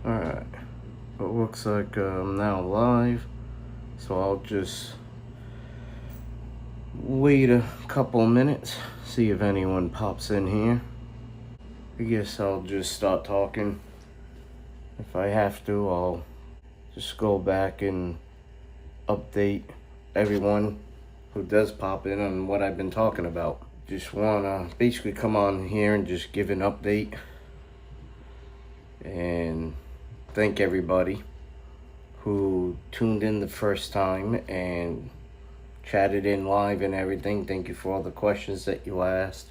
Alright, it looks like I'm now live, so I'll just wait a couple minutes, see if anyone pops in here. I guess I'll just start talking. If I have to, I'll just go back and update everyone who does pop in on what I've been talking about. Just want to basically come on here and just give an update and thank everybody who tuned in the first time and chatted in live and everything. Thank you for all the questions that you asked.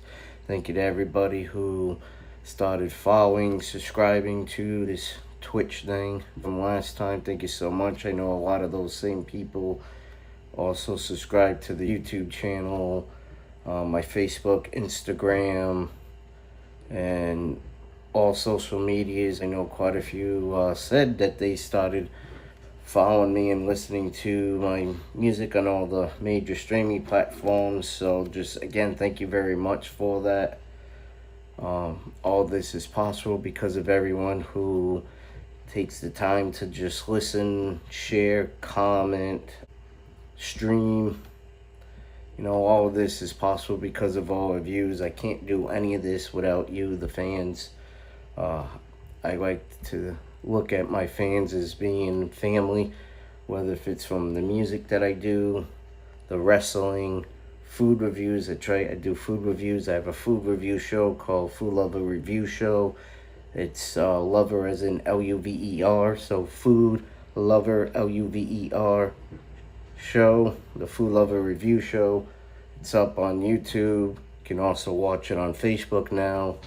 Thank you to everybody who started following, subscribing to this Twitch thing from last time. Thank you so much. I know a lot of those same people also subscribe to the YouTube channel, my Facebook, Instagram, and all social medias. I know quite a few said that they started following me and listening to my music on all the major streaming platforms. So just again, thank you very much for that. All this is possible because of everyone who takes the time to just listen, share, comment, stream. You know, all of this is possible because of all of yous. I can't do any of this without you, the fans. I like to look at my fans as being family, whether if it's from the music that I do, the wrestling, food reviews. I do food reviews. I have a food review show called Food Lover Review Show. It's lover as in L-U-V-E-R, so Food Lover L-U-V-E-R show, the Food Lover Review Show. It's up on YouTube. You can also watch it on Facebook now.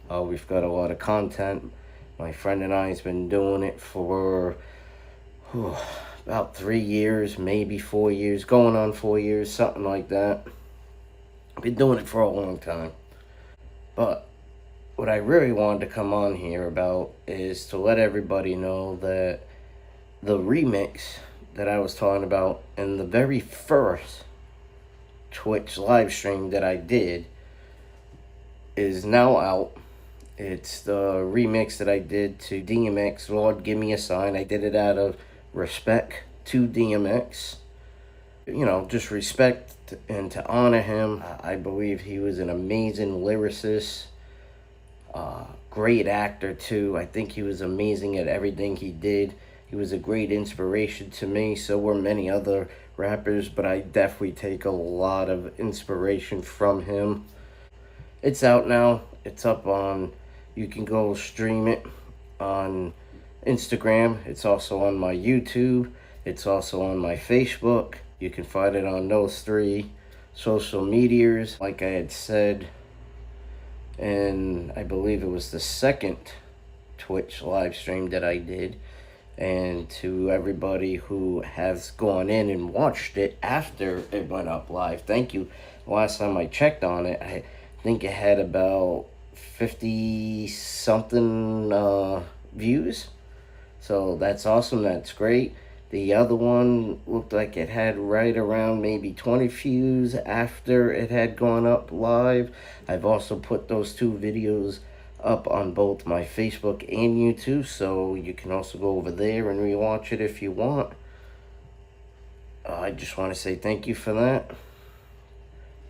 We've got a lot of content. My friend and I has been doing it for about 3 years, maybe 4 years, going on 4 years, something like that. I've been doing it for a long time. But what I really wanted to come on here about is to let everybody know that the remix that I was talking about in the very first Twitch live stream that I did is now out. It's the remix that I did to DMX, Lord Give Me a Sign. I did it out of respect to DMX. You know, just respect and to honor him. I believe he was an amazing lyricist, great actor too. I think he was amazing at everything he did. He was a great inspiration to me. So were many other rappers, but I definitely take a lot of inspiration from him. It's out now. It's up on, you can go stream it on Instagram. It's also on my YouTube. It's also on my Facebook. You can find it on those 3 social medias. Like I had said, and I believe it was the second Twitch live stream that I did. And to everybody who has gone in and watched it after it went up live, thank you. Last time I checked on it, I think it had about 50 something views. So that's awesome. That's great. The other one looked like it had right around maybe 20 views after it had gone up live. I've also put those 2 videos up on both my Facebook and YouTube, so you can also go over there and rewatch it if you want. I just want to say thank you for that.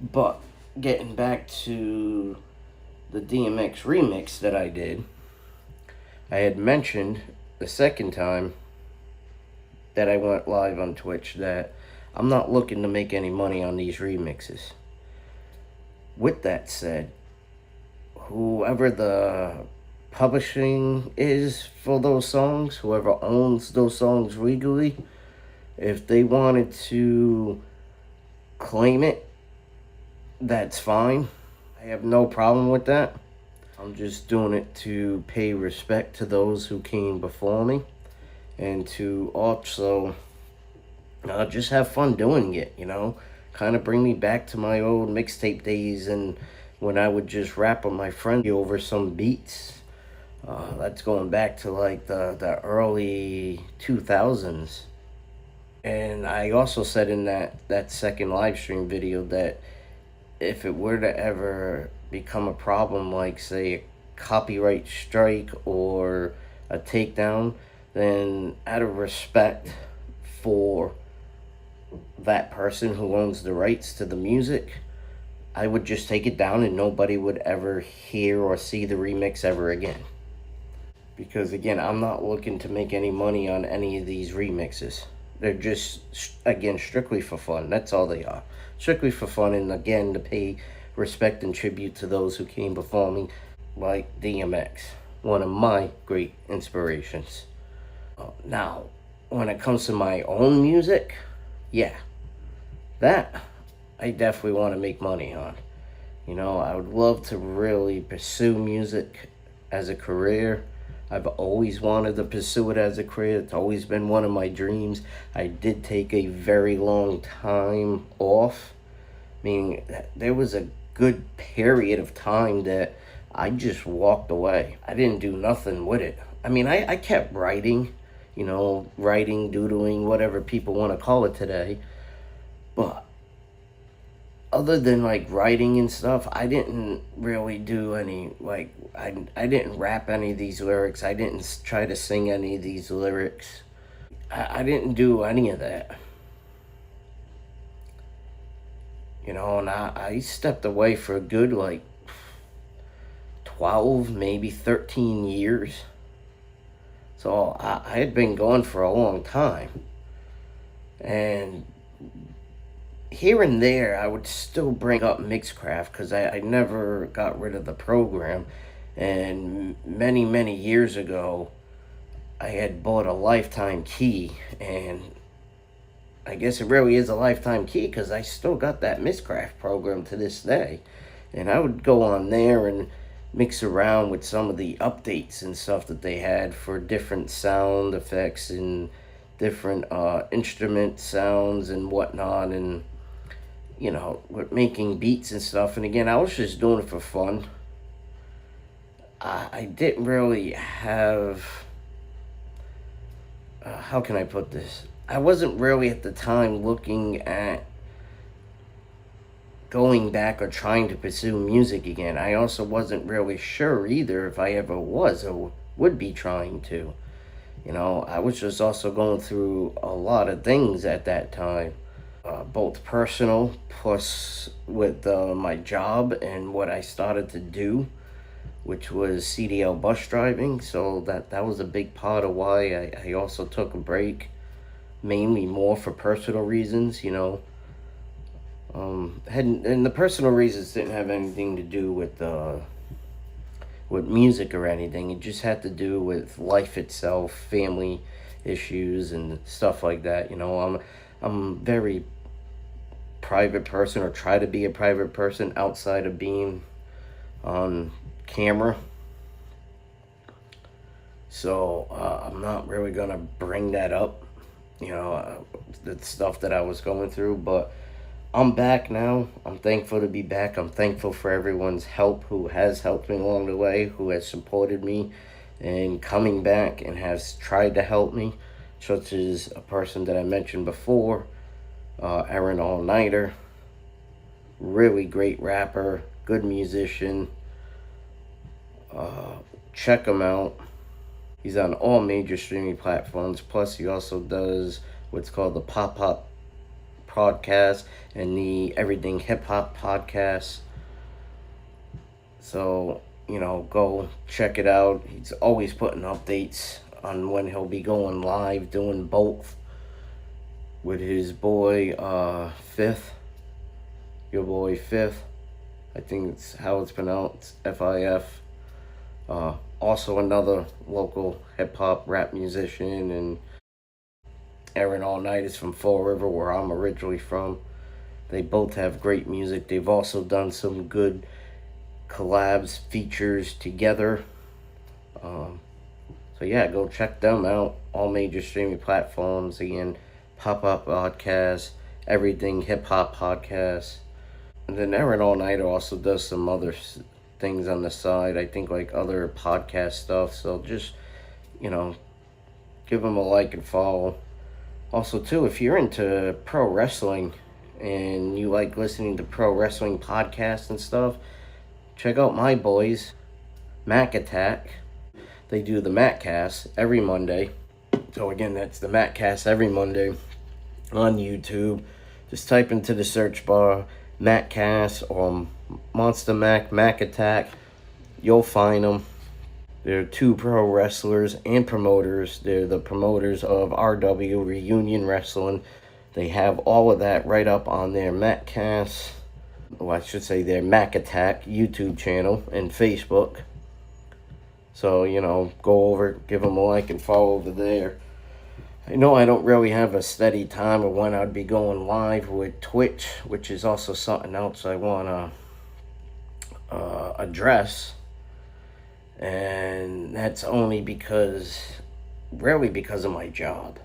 But getting back to the DMX remix that I did, I had mentioned the second time that I went live on Twitch that I'm not looking to make any money on these remixes. With that said, whoever the publishing is for those songs, whoever owns those songs legally, if they wanted to claim it, that's fine. I have no problem with that. I'm just doing it to pay respect to those who came before me and to also just have fun doing it, you know, kind of bring me back to my old mixtape days and when I would just rap with my friend over some beats. That's going back to like the early 2000s. And I also said in that second live stream video that if it were to ever become a problem, like say a copyright strike or a takedown, then out of respect for that person who owns the rights to the music, I would just take it down and nobody would ever hear or see the remix ever again. Because again, I'm not looking to make any money on any of these remixes. They're just, again, strictly for fun. That's all they are. Strictly for fun, and again, to pay respect and tribute to those who came before me, like DMX, one of my great inspirations. Now, when it comes to my own music, yeah, that I definitely want to make money on. I would love to really pursue music as a career. I've always wanted to pursue it as a career. It's always been one of my dreams. I did take a very long time off. Meaning, there was a good period of time that I just walked away. I didn't do nothing with it. I kept writing, writing, doodling, whatever people want to call it today. But other than writing and stuff, I didn't really do any I didn't rap any of these lyrics. I didn't try to sing any of these lyrics. I didn't do any of that. And I stepped away for a good 12, maybe 13 years. So I had been gone for a long time. And here and there, I would still bring up MixCraft because I never got rid of the program. And many, many years ago, I had bought a lifetime key. And I guess it really is a lifetime key because I still got that MixCraft program to this day. And I would go on there and mix around with some of the updates and stuff that they had for different sound effects and different instrument sounds and whatnot. And with making beats and stuff. And again, I was just doing it for fun. I didn't really have, how can I put this? I wasn't really at the time looking at going back or trying to pursue music again. I also wasn't really sure either if I ever was or would be trying to. I was just also going through a lot of things at that time. Both personal plus with my job and what I started to do, which was CDL bus driving. So that was a big part of why I also took a break, mainly more for personal reasons. And the personal reasons didn't have anything to do with music or anything. It just had to do with life itself, family issues and stuff like that. I'm very private person, or try to be a private person outside of being on camera. So I'm not really gonna bring that up, the stuff that I was going through. But I'm back now. I'm thankful to be back. I'm thankful for everyone's help who has helped me along the way, who has supported me and coming back and has tried to help me, such as a person that I mentioned before, Aaron All Nighter. Really great rapper, good musician. Check him out. He's on all major streaming platforms. Plus, he also does what's called the Pop Up podcast and the Everything Hip Hop podcast. So, go check it out. He's always putting updates on when he'll be going live, doing both with his boy, Fifth. Your boy, Fifth. I think it's how it's pronounced, FIF. Also another local hip-hop rap musician. And Aaron All Night is from Fall River, where I'm originally from. They both have great music. They've also done some good collabs, features together. So yeah, go check them out. All major streaming platforms. Again, Pop-Up Podcast, Everything Hip Hop Podcast. And then Aaron All Nighter also does some other things on the side. I think other podcast stuff. So just, give him a like and follow. Also too, if you're into pro wrestling and you like listening to pro wrestling podcasts and stuff, check out my boys, Mac Attack. they do the MattCast every Monday. So again, that's the MattCast every Monday on YouTube. Just type into the search bar MattCast or Monster Mac Attack. You'll find them. They're two pro wrestlers and promoters. They're the promoters of RW Reunion Wrestling. They have all of that right up on their MattCast, well, I should say their Mac Attack YouTube channel and Facebook. So, go over, give them a like and follow over there. I know I don't really have a steady time of when I'd be going live with Twitch, which is also something else I want to address. And that's only because of my job.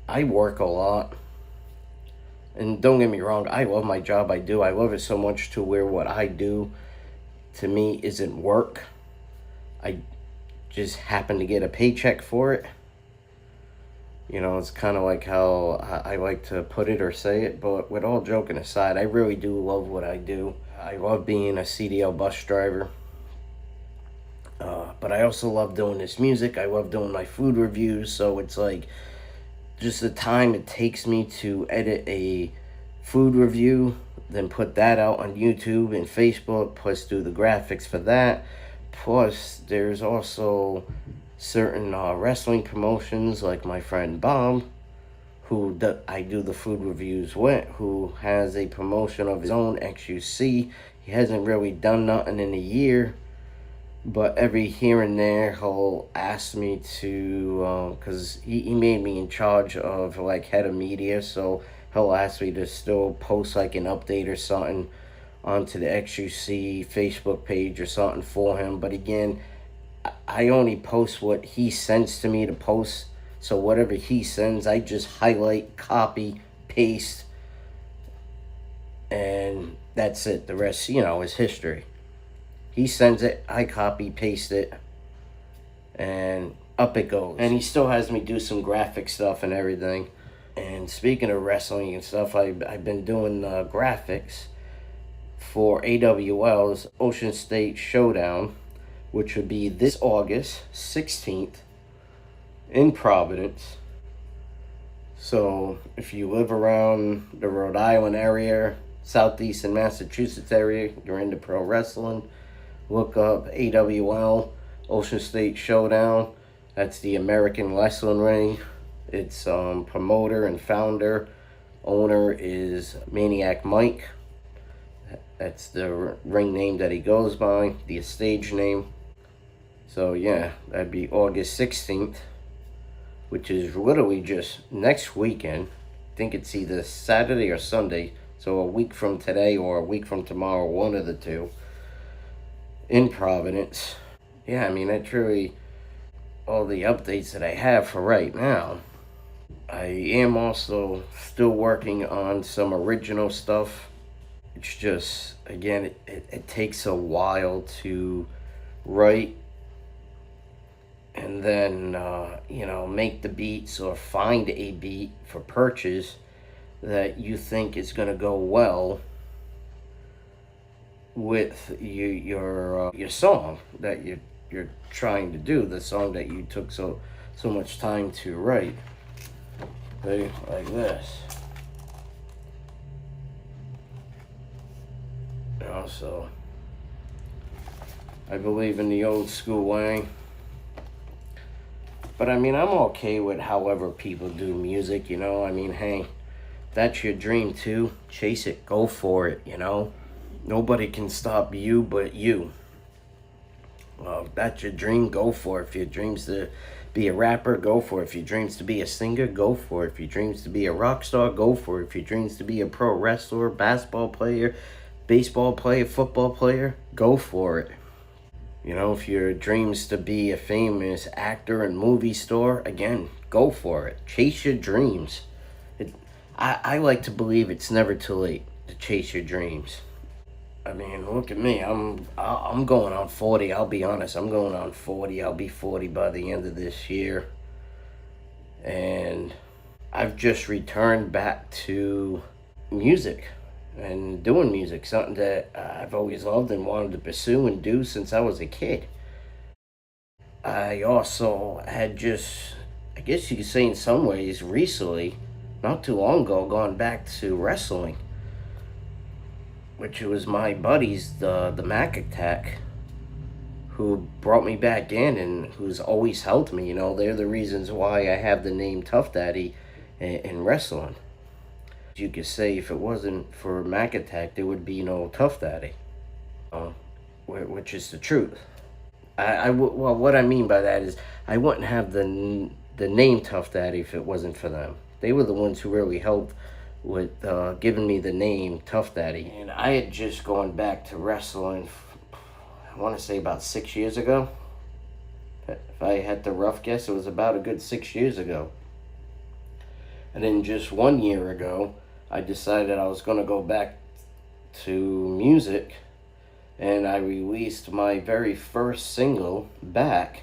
I work a lot. And don't get me wrong, I love my job. I do. I love it so much to where what I do, to me, isn't work. I just happen to get a paycheck for it. It's kind of like how I like to put it or say it. But with all joking aside, I really do love what I do. I love being a CDL bus driver. But I also love doing this music. I love doing my food reviews. So it's like just the time it takes me to edit a food review, then put that out on YouTube and Facebook, plus do the graphics for that. Plus, there's also certain wrestling promotions, like my friend Bob, who I do the food reviews with, who has a promotion of his own, XUC. He hasn't really done nothing in a year, but every here and there he'll ask me to, because he made me in charge of like head of media, so he'll ask me to still post like an update or something onto the XUC Facebook page or something for him. But again, I only post what he sends to me to post. So whatever he sends, I just highlight, copy, paste, and that's it. The rest, is history. He sends it, I copy, paste it, and up it goes. And he still has me do some graphic stuff and everything. And speaking of wrestling and stuff, I've been doing graphics for AWL's Ocean State Showdown, which would be this August 16th in Providence. So if you live around the Rhode Island area, southeastern Massachusetts area, you're into pro wrestling, look up AWL Ocean State Showdown. That's the American Wrestling Ring. Its promoter and founder, owner is Maniac Mike. That's the ring name that he goes by, the stage name. So yeah, that'd be August 16th, which is literally just next weekend. I think it's either Saturday or Sunday, so a week from today or a week from tomorrow, one of the two, in Providence. Yeah, that's really all the updates that I have for right now. I am also still working on some original stuff. It's just, again, it takes a while to write and then, make the beats or find a beat for purchase that you think is going to go well with your song that you're trying to do, the song that you took so much time to write. Like this. So I believe in the old school way. But I'm okay with however people do music, hey, that's your dream too. Chase it, go for it, Nobody can stop you but you. Well, if that's your dream, go for it. If your dream's to be a rapper, go for it. If your dream's to be a singer, go for it. If your dream's to be a rock star, go for it. If your dream's to be a pro wrestler, basketball player, baseball player, football player, go for it. If your dream's to be a famous actor and movie star, again, go for it. Chase your dreams. I like to believe it's never too late to chase your dreams. Look at me. I'm going on 40. I'll be honest. I'm going on 40. I'll be 40 by the end of this year. And I've just returned back to music and doing music, something that I've always loved and wanted to pursue and do since I was a kid. I also had just, I guess you could say in some ways, recently, not too long ago, gone back to wrestling, which was my buddies, the Mac Attack, who brought me back in and who's always helped me. You know, they're the reasons why I have the name Tough Daddy in wrestling. You could say if it wasn't for Mac Attack, there would be no Tough Daddy, which is the truth. Well, what I mean by that is I wouldn't have the name Tough Daddy if it wasn't for them. They were the ones who really helped with giving me the name Tough Daddy. And I had just gone back to wrestling, I want to say about 6 years ago. If I had to rough guess, it was about a good 6 years ago. And then just 1 year ago, I decided I was going to go back to music, and I released my very first single, Back.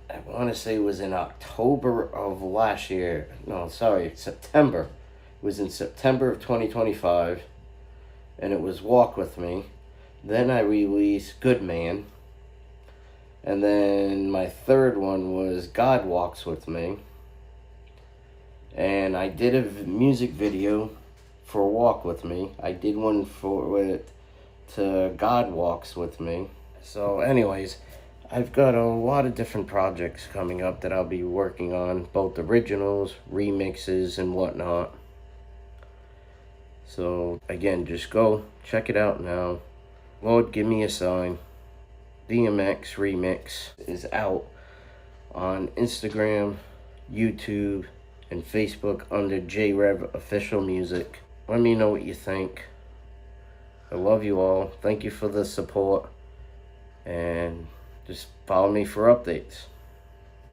I want to say it was in October of last year. No, sorry, September. It was in September of 2025, and it was Walk With Me. Then I released Good Man. And then my third one was God Walks With Me. And I did a music video for Walk With Me. I did one for it to God Walks With Me. So anyways, I've got a lot of different projects coming up that I'll be working on, both originals, remixes, and whatnot. So again, just go check it out now. Lord, Give Me a Sign, DMX remix is out on Instagram, YouTube, and Facebook under JRev Official Music. Let me know what you think. I love you all. Thank you for the support. And just follow me for updates.